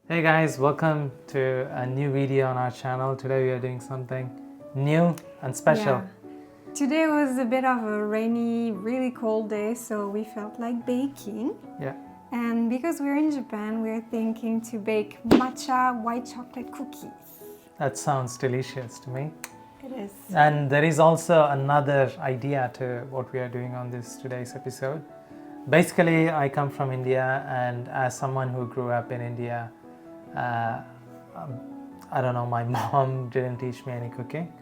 Hey guys, welcome to a new video on our channel. Today we are doing something new and special. Yeah. Today was a bit of a rainy, really cold day, so we felt like baking. Yeah. And because we're in Japan, we're thinking to bake matcha white chocolate cookies. That sounds delicious to me. It is. And there is also another idea to what we are doing on today's episode. Basically, I come from India, and as someone who grew up in India, I don't know, my mom didn't teach me any cooking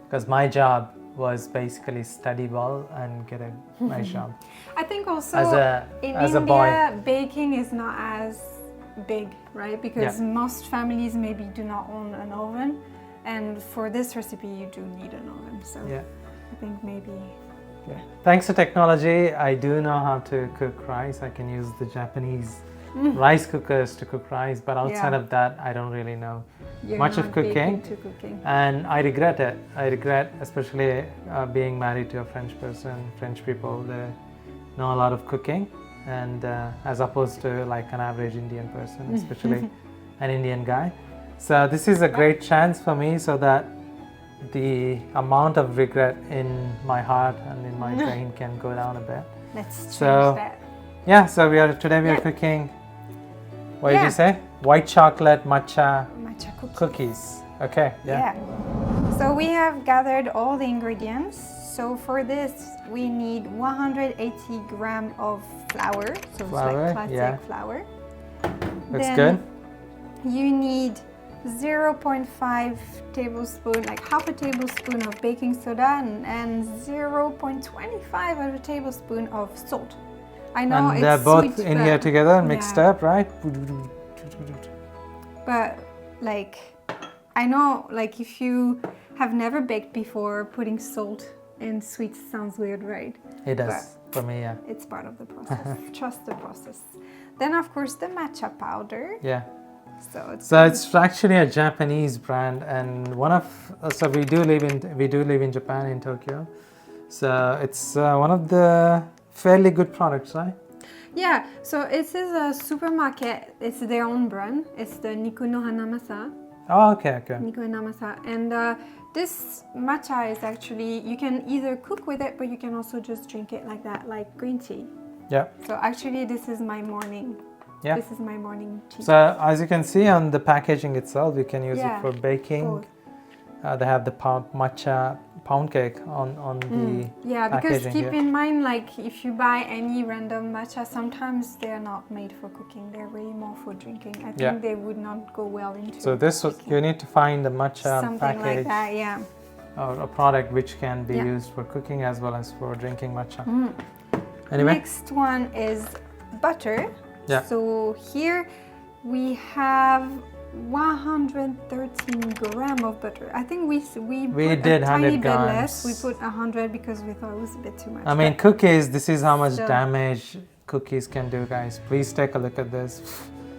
because my job was basically study well and get a nice job. I think also in as a India, boy. baking is not as big, right? Because most families maybe do not own an oven. And for this recipe, you do need an oven. So I think maybe... Yeah. Thanks to technology, I do know how to cook rice. I can use the Japanese rice cookers to cook rice, but outside of that, I don't really know much of cooking. And I regret it. I regret, especially being married to a French person. French people, they know a lot of cooking, and as opposed to like an average Indian person, especially an Indian guy. So this is a great chance for me, so that the amount of regret in my heart and in my brain can go down a bit. Let's change that. Yeah, so today we are cooking, what did you say? White chocolate matcha cookies. Okay, yeah. So we have gathered all the ingredients. So for this, we need 180 grams of flour. So it's like classic flour. Looks good. You need 0.5 tablespoon, like half a tablespoon of baking soda and 0.25 of a tablespoon of salt. I know and they're both in here together and mixed up, right? But like, I know, like if you have never baked before, putting salt in sweets sounds weird, right? It does, for me, yeah. It's part of the process. Trust the process. Then of course the matcha powder. Yeah. So it's actually a Japanese brand, and we do live in Japan, in Tokyo. So it's one of the fairly good products, right? Yeah. So it is a supermarket. It's their own brand. It's the Niku no Hanamasa. Oh, okay. Niku Hanamasa, and this matcha is actually, you can either cook with it, but you can also just drink it like that, like green tea. Yeah. So actually, this is my morning. Yeah. This is my morning tea. So as you can see on the packaging itself, you can use it for baking. They have the matcha pound cake on the because packaging keep in mind, like if you buy any random matcha, sometimes they're not made for cooking. They're really more for drinking. I think they would not go well into. So you need to find the matcha something like that, yeah. Or a product which can be used for cooking as well as for drinking matcha. Anyway. Next one is butter. Yeah. So here we have 113 grams of butter. I think we put did a tiny 100 bit grams. less. We put 100 because we thought it was a bit too much. I mean, cookies, this is how much damage cookies can do, guys. Please take a look at this.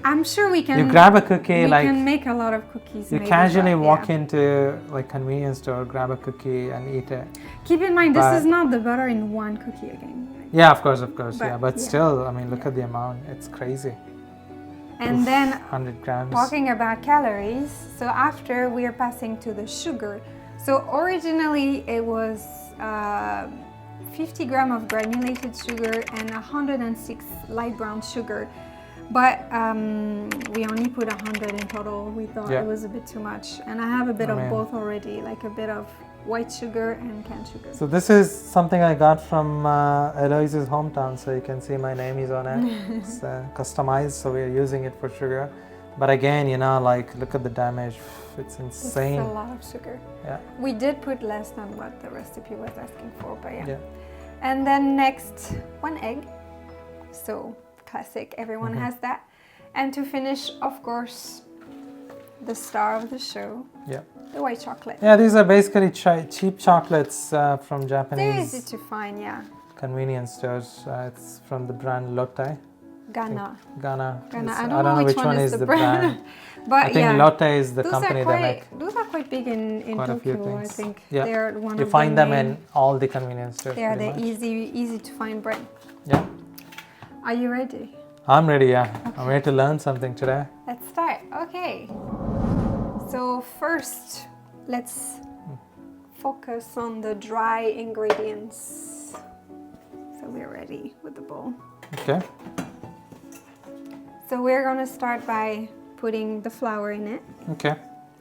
I'm sure we can. You grab a cookie, we can make a lot of cookies. You casually walk into like convenience store, grab a cookie and eat it. Keep in mind, this is not the butter in one cookie again. Right? Yeah, of course, but still, I mean, look at the amount. It's crazy. And then 100 grams. Talking about calories, so after we are passing to the sugar. So originally it was 50 grams of granulated sugar and 106 light brown sugar. But we only put 100 in total. We thought it was a bit too much. And I have a bit of both already, like a bit of white sugar and canned sugar. So this is something I got from Eloise's hometown. So you can see my name is on it. It's customized, so we are using it for sugar. But again, you know, like look at the damage. It's insane. It's a lot of sugar. Yeah. We did put less than what the recipe was asking for, but yeah. And then next, 1 egg. So classic, everyone has that. And to finish, of course, the star of the show, the white chocolate. Yeah, these are basically cheap chocolates from Japanese. They're easy to find, convenience stores. It's from the brand Lotte. Ghana. I don't know which one is the brand. But I think Lotte is the company that make. Those are quite big in Tokyo, I think. Yeah. They're one you of find the them in all the convenience stores. Yeah, they're easy to find brand. Yeah. Are you ready? I'm ready, I'm ready to learn something today. Let's start. Okay. So first, let's focus on the dry ingredients. So we're ready with the bowl. Okay. So we're gonna start by putting the flour in it. Okay.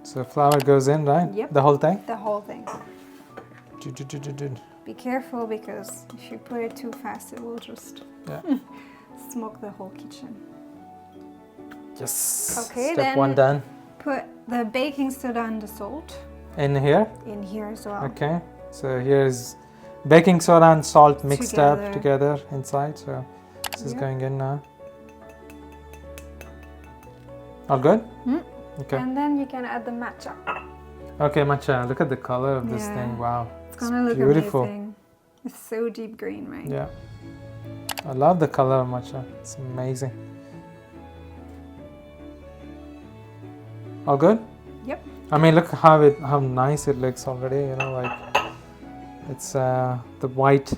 So flour goes in, right? Yep. The whole thing? The whole thing. Be careful because if you put it too fast, it will just smoke the whole kitchen. Yes. Okay, Step then 1 done. Put the baking soda and the salt In here? in here as well. Okay. So here's baking soda and salt mixed up together inside. So this is going in now. All good? Okay. And then you can add the matcha. Okay, matcha. Look at the color of this thing. Wow. It's gonna look beautiful. amazing. It's so deep green, right? Yeah. I love the color of matcha. It's amazing. All good? Yep. I mean, look how nice it looks already. You know, like it's the white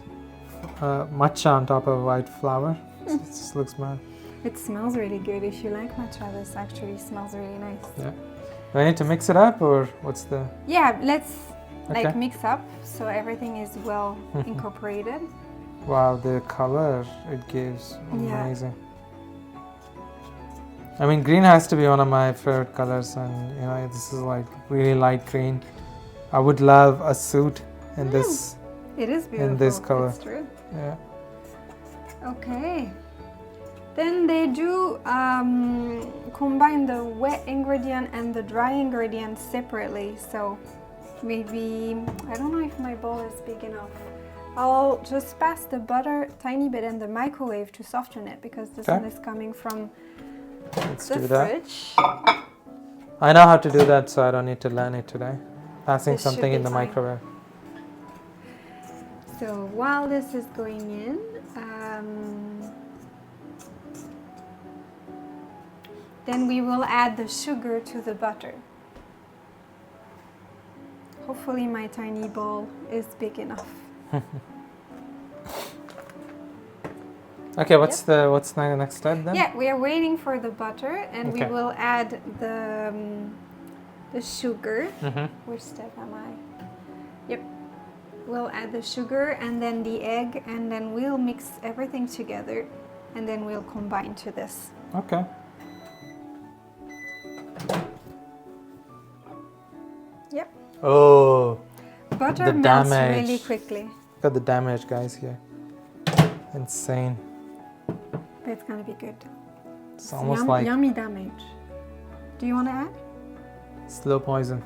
matcha on top of white flour. It just looks mad. It smells really good. If you like matcha, this actually smells really nice. Yeah. Do I need to mix it up, or what's the? Yeah, let's like mix up so everything is well incorporated. Wow, the color it gives, amazing. I mean, green has to be one of my favorite colors, and you know, this is like really light green. I would love a suit in this. It is beautiful. In this color. It's true. Yeah. Okay. Then they do combine the wet ingredient and the dry ingredient separately. So maybe, I don't know if my bowl is big enough. I'll just pass the butter a tiny bit in the microwave to soften it because this one is coming from the fridge. I know how to do that, so I don't need to learn it today. Passing something in the microwave. So while this is going in, then we will add the sugar to the butter. Hopefully my tiny bowl is big enough. Okay, what's the next step then? Yeah, we are waiting for the butter, and we will add the sugar. Which step am I? Yep. We'll add the sugar and then the egg, and then we'll mix everything together, and then we'll combine to this. Okay. Yep. Oh. Butter melts really quickly. Look at the damage, guys, here. Insane. But it's gonna be good. It's almost like yummy damage. Do you want to add? Slow poison.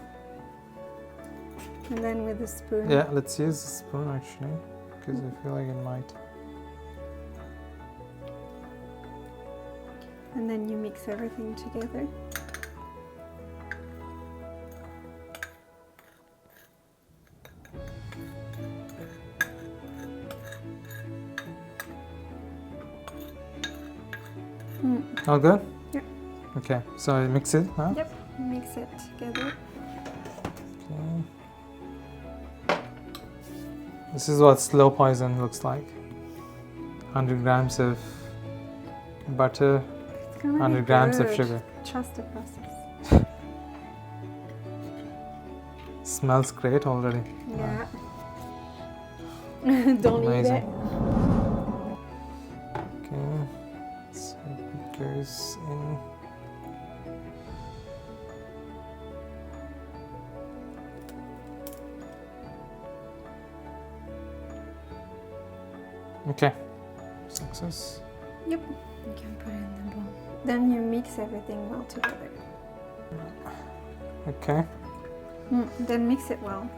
And then with the spoon. Yeah, let's use the spoon actually, because I feel like it might. And then you mix everything together. All good? Yep. Okay, so I mix it, huh? Yep, mix it together. Okay. This is what slow poison looks like. 100 grams of butter, 100 grams of sugar. Trust the process. Smells great already. Yeah. Don't eat it. Okay, so it goes in. Okay, success. Yep, you can put it in the bowl. Then you mix everything well together. Okay. Then mix it well.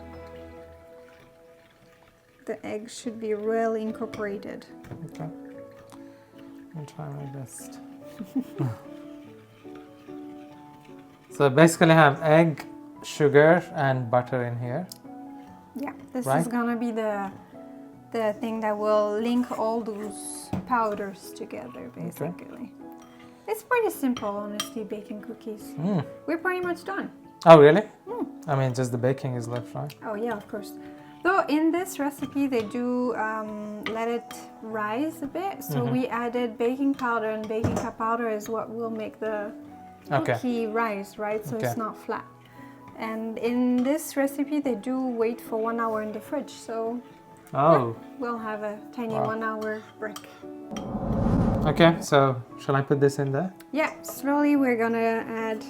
The egg should be really incorporated. Okay. I'll try my best. So basically I have egg, sugar and butter in here. Yeah, this is gonna be the thing that will link all those powders together, basically. Okay. It's pretty simple, honestly, baking cookies. We're pretty much done. Oh, really? I mean, just the baking is left, right? Oh, yeah, of course. Though in this recipe, they do let it rise a bit. So we added baking powder, and baking powder is what will make the cookie rice, right? So it's not flat. And in this recipe, they do wait for 1 hour in the fridge. So we'll have a tiny 1 hour break. Okay, so shall I put this in there? Yeah, slowly we're gonna add.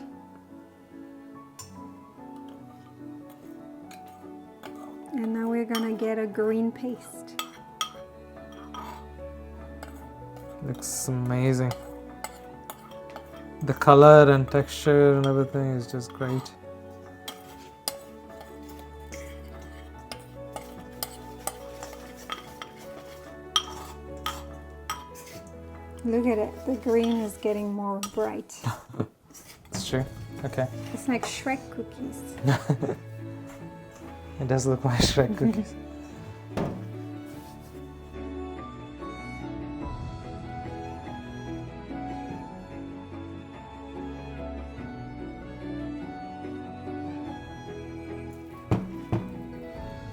And now we're gonna get a green paste. Looks amazing. The color and texture and everything is just great. Look at it, the green is getting more bright. It's true. Okay. It's like Shrek cookies. It does look like Shrek cookies.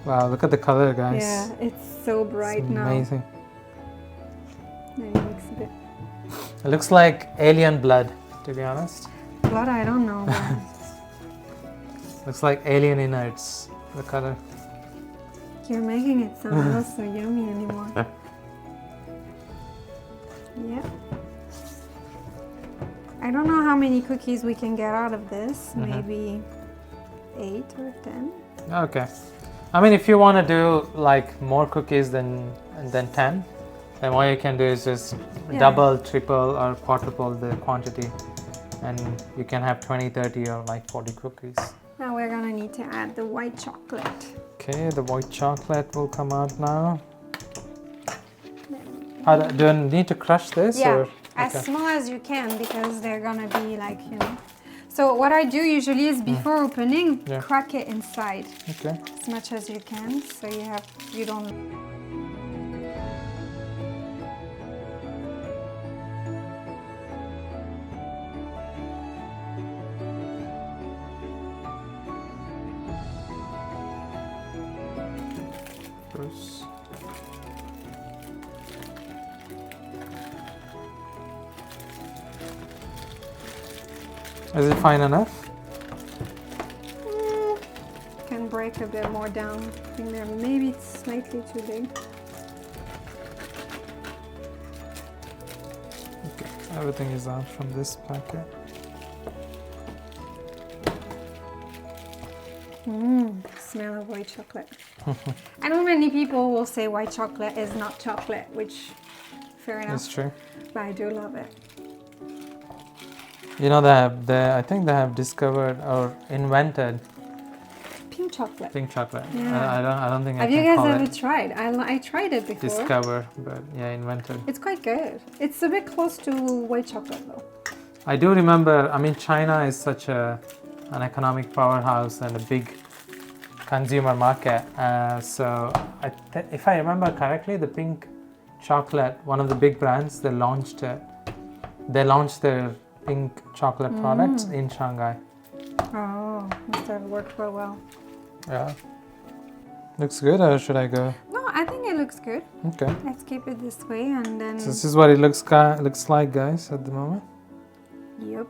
Wow, look at the color, guys. Yeah, it's so bright now. Amazing. Maybe mix a bit. It looks like alien blood, to be honest. Blood, I don't know. Looks like alien innards, the color. You're making it sound not so yummy anymore. Yeah. I don't know how many cookies we can get out of this. Maybe 8 or 10. Okay. I mean, if you want to do like more cookies than 10, then what you can do is just double, triple, or quadruple the quantity, and you can have 20, 30, or like 40 cookies. Now we're gonna need to add the white chocolate. Okay, the white chocolate will come out now. Do I need to crush this? Yeah, or? as small as you can, because they're gonna be like, you know. So what I do usually is before opening, crack it inside. Okay. As much as you can, so you don't. Bruce. Is it fine enough? Can break a bit more down. I think maybe it's slightly too big. Okay, everything is out from this packet. Smell of white chocolate. I know many people will say white chocolate is not chocolate, which fair enough. That's true. But I do love it. You know, I think they have discovered or invented pink chocolate. Pink chocolate. Yeah. I don't think. Have you guys ever tried? I tried it before. Discover, but yeah, invented. It's quite good. It's a bit close to white chocolate though. I do remember. I mean, China is such an economic powerhouse and a big consumer market. So if I remember correctly, the pink chocolate, one of the big brands, they launched their pink chocolate products in Shanghai. Oh, must have worked quite well. Yeah. Looks good, or should I go? No, I think it looks good. Okay. Let's keep it this way, and then. So this is what it looks like, guys, at the moment. Yep.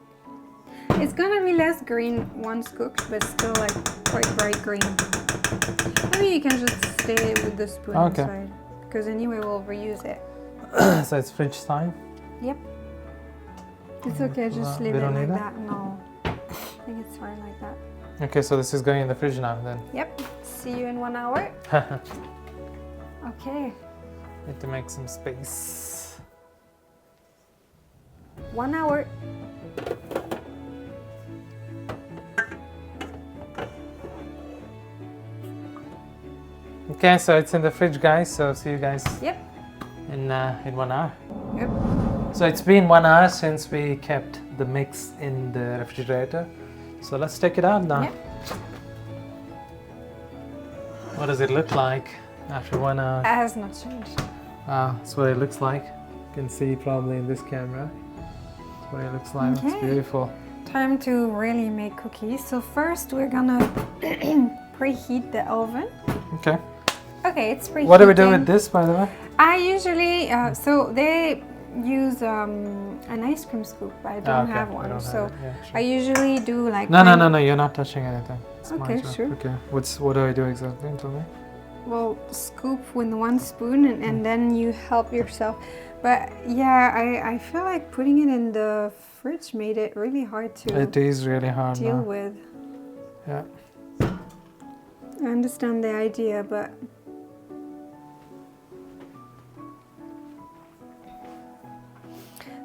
It's gonna be less green once cooked, but still like quite bright green. Maybe you can just stay with the spoon inside, because anyway we'll reuse it. So it's fridge time? Yep. It's okay, just leave it like that. No, I think it's fine like that. Okay, so this is going in the fridge now then? Yep. See you in 1 hour. Okay. Need to make some space. 1 hour. Okay, so it's in the fridge, guys. So see you guys. Yep. In 1 hour. Yep. So it's been 1 hour since we kept the mix in the refrigerator. So let's take it out now. Yep. What does it look like after 1 hour? It has not changed. Wow, that's what it looks like. You can see probably in this camera. That's what it looks like. Okay. It's beautiful. Time to really make cookies. So first we're gonna preheat the oven. Okay. Okay, it's preheating. What do we do with this, by the way? I usually, so use an ice cream scoop, but I don't have one. So yeah, sure. I usually do like... No, you're not touching anything. It's okay, sure. Okay, what do I do exactly? Tell me. Well, scoop with 1 spoon and then you help yourself. But yeah, I feel like putting it in the fridge made it really hard to... It is really hard deal now. with. Yeah. I understand the idea, but...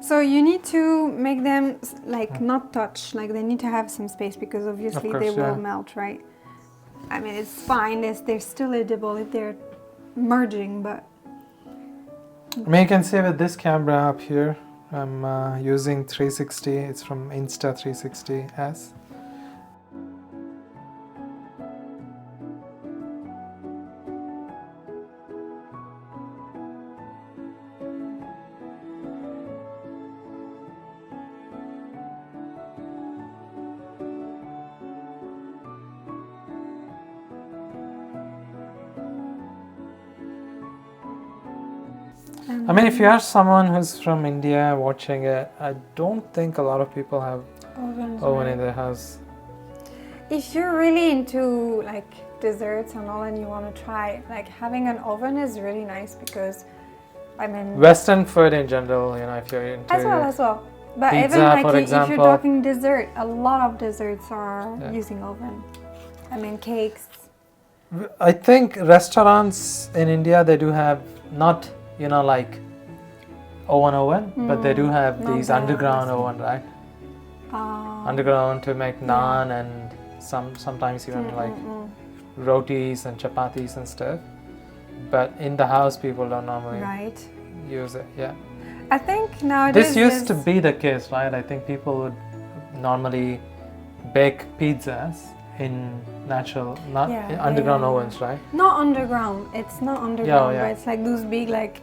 So you need to make them like not touch, like they need to have some space because obviously they will melt, right? I mean, it's fine, they're still edible if they're merging, but... I mean, you can see with this camera up here, I'm using 360, it's from Insta360S. I mean, if you are someone who's from India watching it, I don't think a lot of people have oven in their house. If you're really into like desserts and all and you want to try, like having an oven is really nice because, I mean... Western food in general, you know, if you're into... As well. But pizza, even like for example, if you're talking dessert, a lot of desserts are using oven. I mean, cakes. I think restaurants in India, they do have not... you know, like oven, but they do have these underground oven, right? Underground to make naan and sometimes even like rotis and chapatis and stuff. But in the house, people don't normally use it. Yeah. I think nowadays this used to be the case, right? I think people would normally bake pizzas in natural, not underground ovens, right? Not underground. It's not underground, but it's like those big, like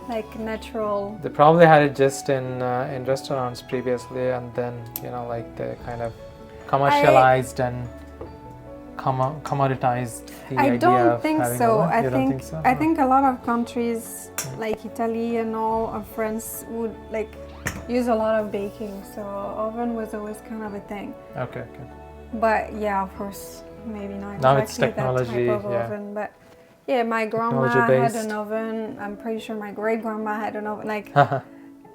like natural. They probably had it just in restaurants previously, and then you know, like they kind of commercialized and commoditized the idea of I don't think so. I think a lot of countries like Italy and all of France would like use a lot of baking, so oven was always kind of a thing. Okay. But yeah, of course, maybe not now exactly it's technology, that type of oven. But yeah, my grandma had an oven. I'm pretty sure my great grandma had an oven. Like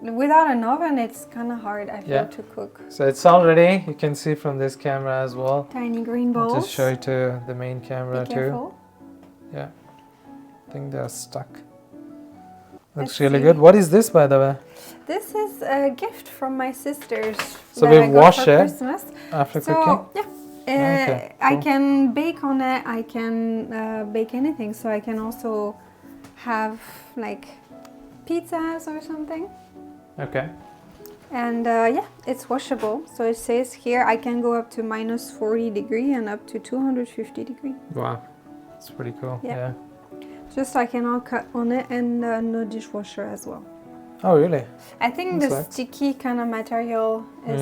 without an oven, it's kind of hard, I feel, to cook. So it's all ready. You can see from this camera as well. Tiny green bowls. I'll just show it to the main camera too. Yeah, I think they're stuck. Looks really good. What is this, by the way? This is a gift from my sisters. So we wash it Christmas. After cooking? Yeah. I can bake on it. I can bake anything. So I can also have like pizzas or something. Okay. And it's washable. So it says here I can go up to -40 degrees and up to 250 degrees. Wow, that's pretty cool. Yeah. Just so I can all cut on it, and no dishwasher as well. Oh, really? I think the sticky kind of material is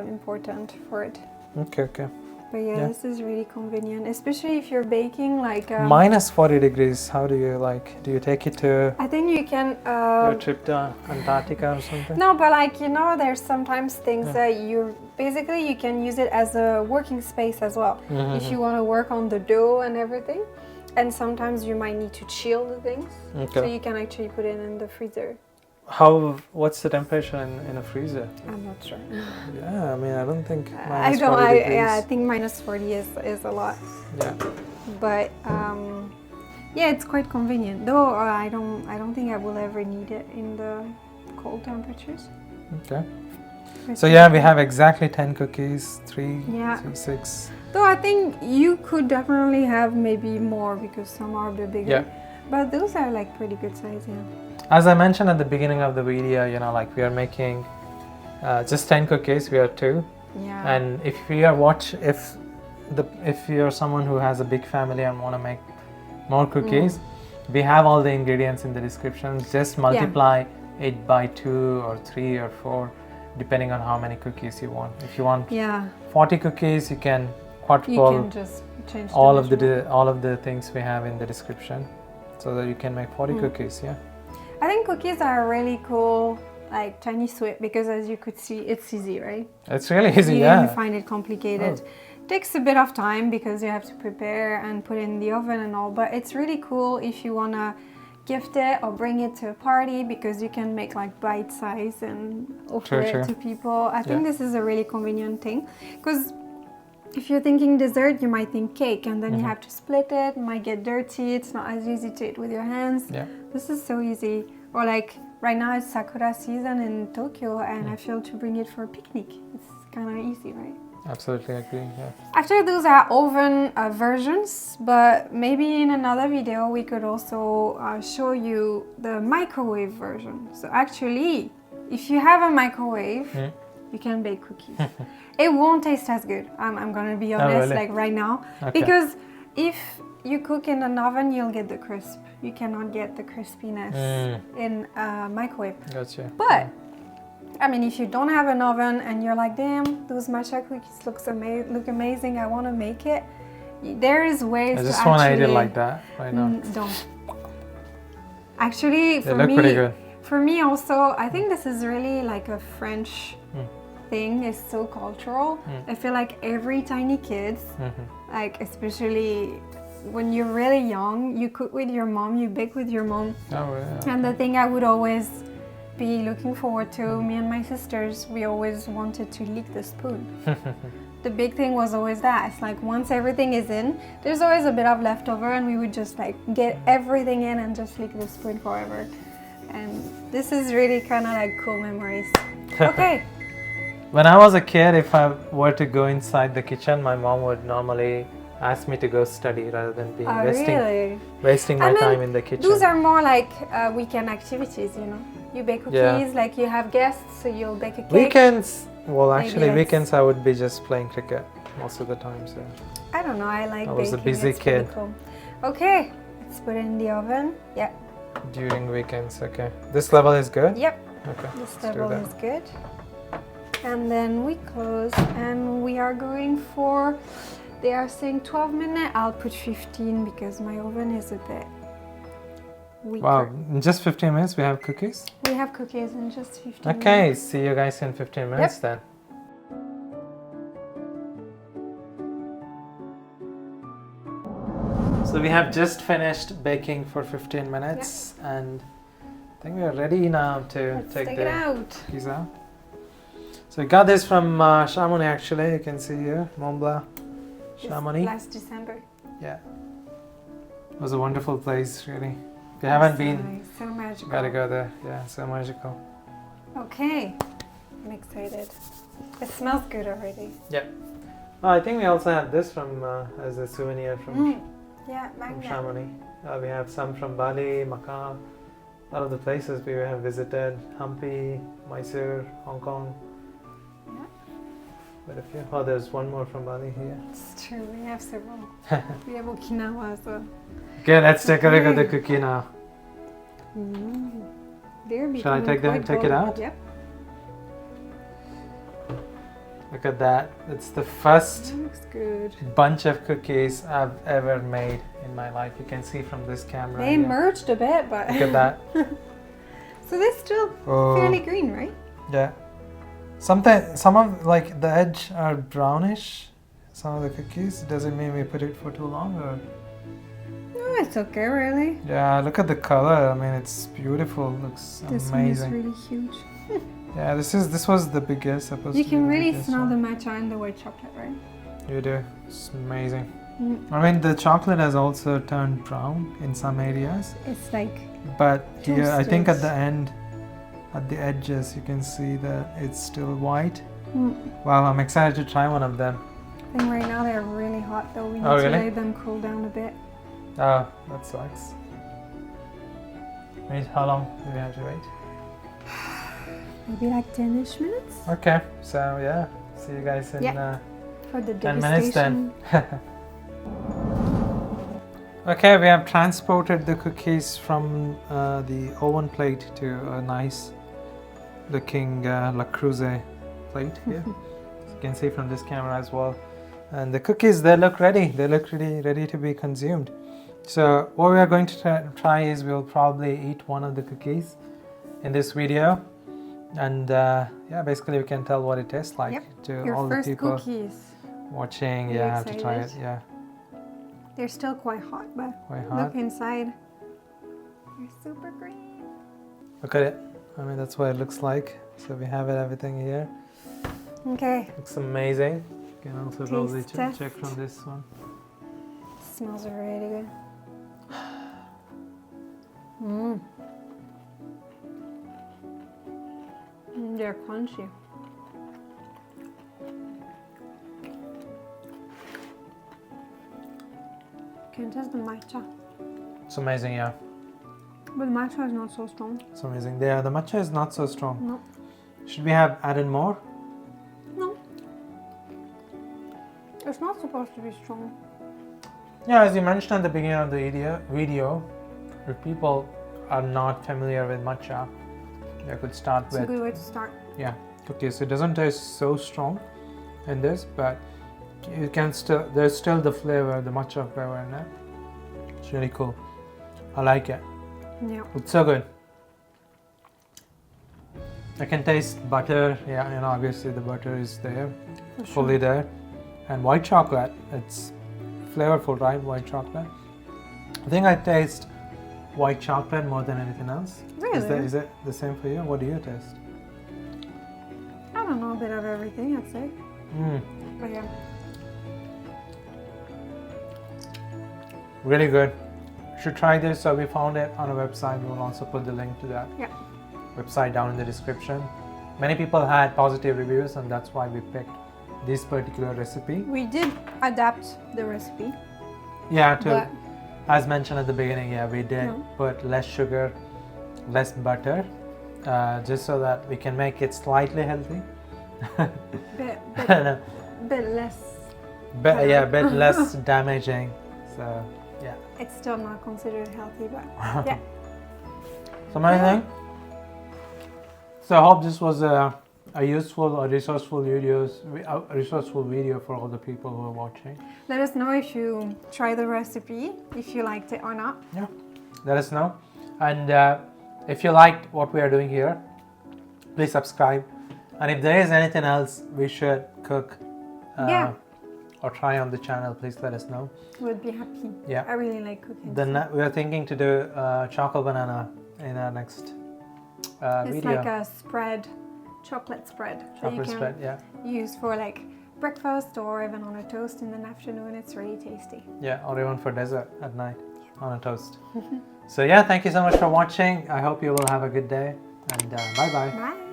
important for it. Okay. But this is really convenient, especially if you're baking like... -40 degrees, how do you take it to... I think you can... your trip to Antarctica or something? No, but like, you know, there's sometimes things that you can use it as a working space as well. If you want to work on the dough and everything. And sometimes you might need to chill the things. So you can actually put it in the freezer. What's the temperature in a freezer? I'm not sure. Yeah, I mean, I don't think I think -40 is a lot. Yeah. But it's quite convenient. Though I don't think I will ever need it in the cold temperatures. Okay. So we have exactly 10 cookies, 3, 6. Though I think you could definitely have maybe more because some are a bit bigger. But those are like pretty good size, As I mentioned at the beginning of the video, you know, like we are making just 10 cookies, we are 2. Yeah. And if you're someone who has a big family and want to make more cookies, we have all the ingredients in the description. Just multiply it by 2 or 3 or 4, depending on how many cookies you want. If you want 40 cookies, you can quadruple. You can just change all of the things we have in the description, so that you can make 40 cookies. I think cookies are really cool, like tiny sweet, because as you could see, it's easy, right? It's really easy, You yeah. didn't find it complicated. Takes a bit of time because you have to prepare and put it in the oven and all, but it's really cool if you want to gift it or bring it to a party, because you can make like bite size and offer it to people. I think this is a really convenient thing, because if you're thinking dessert, you might think cake, and then you have to split it. It might get dirty. It's not as easy to eat with your hands. Yeah. This is so easy. Or like right now it's sakura season in Tokyo, and I feel to bring it for a picnic. It's kind of easy, right? Absolutely agree, yeah. After those are oven versions, but maybe in another video we could also show you the microwave version. So actually, if you have a microwave, you can bake cookies. It won't taste as good. I'm gonna be honest, like right now, because if you cook in an oven, you'll get the crisp. You cannot get the crispiness in a microwave. Gotcha. But I mean, if you don't have an oven and you're like, damn, those matcha cookies look amazing, I want to make it. There is ways to actually... I just want to eat it like that right now. Don't. Actually, they look pretty good. For me also, I think this is really like a French thing. It's so cultural. I feel like every tiny kid, like especially when you're really young, you cook with your mom, you bake with your mom. Oh, yeah. And the thing I would always be looking forward to, me and my sisters, we always wanted to lick the spoon. The big thing was always that. It's like once everything is in, there's always a bit of leftover, and we would just like get everything in and just lick the spoon forever. And this is really kind of like cool memories. Okay. When I was a kid, if I were to go inside the kitchen, my mom would normally ask me to go study rather than being wasting my time in the kitchen. Those are more like weekend activities, you know. You bake cookies, like you have guests, so you'll bake a cake. Weekends, well actually weekends I would be just playing cricket most of the time, so. I don't know, I like baking. I was a busy kid. Really cool. Okay, let's put it in the oven. Yeah. During weekends, okay. This level is good? Yep. Okay. This level is good. And then we close, and we are going for, they are saying 12 minutes. I'll put 15 because my oven is a bit weaker. Wow, in just 15 minutes we have cookies? We have cookies in just 15 minutes. Okay, see you guys in 15 minutes then. So we have just finished baking for 15 minutes and I think we are ready now to take the cookies out. So we got this from Chamonix actually, you can see here, Mont Blanc, Chamonix. Last December. Yeah. It was a wonderful place, really. If you haven't been, nice. So magical. Gotta go there. Yeah, so magical. Okay, I'm excited. It smells good already. Yeah. Oh, I think we also have this from as a souvenir from Chamonix. We have some from Bali, Macau, a lot of the places we have visited. Hampi, Mysore, Hong Kong. Yeah. Quite a few. Oh, there's one more from Bali here. It's true, we have several. We have Okinawa as well. Okay, let's take a look at the cookie now. Shall I take it out? Yep. Look at that. It's the first looks good. bunch of cookies I've ever made in my life. You can see from this camera. They merged a bit, but... Look at that. So they're still fairly green, right? Yeah. Some of like the edge are brownish. Some of the cookies. Does it mean we put it for too long or? No, it's okay, really. Yeah, look at the color. I mean, it's beautiful. Looks this amazing. This one is really huge. Yeah, this was the biggest. You can really smell the matcha and the white chocolate, right? You do. It's amazing. I mean, the chocolate has also turned brown in some areas. It's like. But here, I think at the end, at the edges, you can see that it's still white. Wow, I'm excited to try one of them. I think right now they're really hot, though. We need to let them cool down a bit. Oh, that sucks. Wait, how long do we have to wait? Maybe like 10-ish minutes. Okay, so yeah, see you guys in for the 10 minutes then. Okay, we have transported the cookies from the oven plate to a nice looking Le Creuset plate here. As you can see from this camera as well. And the cookies, they look ready. They look ready to be consumed. So what we are going to try is we'll probably eat one of the cookies in this video, and yeah, basically we can tell what it tastes like to Your all the first people cookies. watching. Are you Yeah, have to try it. excited? Yeah, They're still quite hot, but quite hot. look inside. They're super green. Look at it. I mean, that's what it looks like. So we have everything here. Okay. Looks amazing. You can also probably Taste test. check from this one. Smells really good. Mmm. They're crunchy. Can taste the matcha. It's amazing, yeah. But the matcha is not so strong. It's amazing. Yeah, the matcha is not so strong. No. Should we have added more? No. It's not supposed to be strong. Yeah, as you mentioned at the beginning of the video, if people are not familiar with matcha, they could start It's a good way to start. yeah, cookies. It doesn't taste so strong in this, but you can still, there's still the flavor, the matcha flavor in it. It's really cool. I like it. Yeah. It's so good. I can taste butter. Yeah, and obviously the butter is there, For sure. fully there, and white chocolate. It's flavorful, right? White chocolate. I think I taste white chocolate more than anything else. Really? Is it the same for you? What do you taste? I don't know, a bit of everything, I'd say. But yeah. Really good. You should try this. So we found it on a website. We'll also put the link to that website down in the description. Many people had positive reviews, and that's why we picked this particular recipe. We did adapt the recipe. Yeah, But as mentioned at the beginning, yeah, we did put less sugar, less butter, just so that we can make it slightly healthy. bit less. Yeah, a bit less damaging. So yeah. It's still not considered healthy, but yeah. So amazing. So I hope this was a useful or resourceful video for all the people who are watching. Let us know if you try the recipe, if you liked it or not. Yeah, let us know. And if you liked what we are doing here, please subscribe. And if there is anything else we should cook or try on the channel, please let us know. We'd be happy. Yeah. I really like cooking. Then we are thinking to do chocolate banana in our next it's video. like a spread, chocolate spread. Chocolate spread, yeah. Use for like breakfast or even on a toast in the afternoon. It's really tasty. Yeah, or even for dessert at night on a toast. So yeah, thank you so much for watching. I hope you will have a good day, and bye-bye. Bye.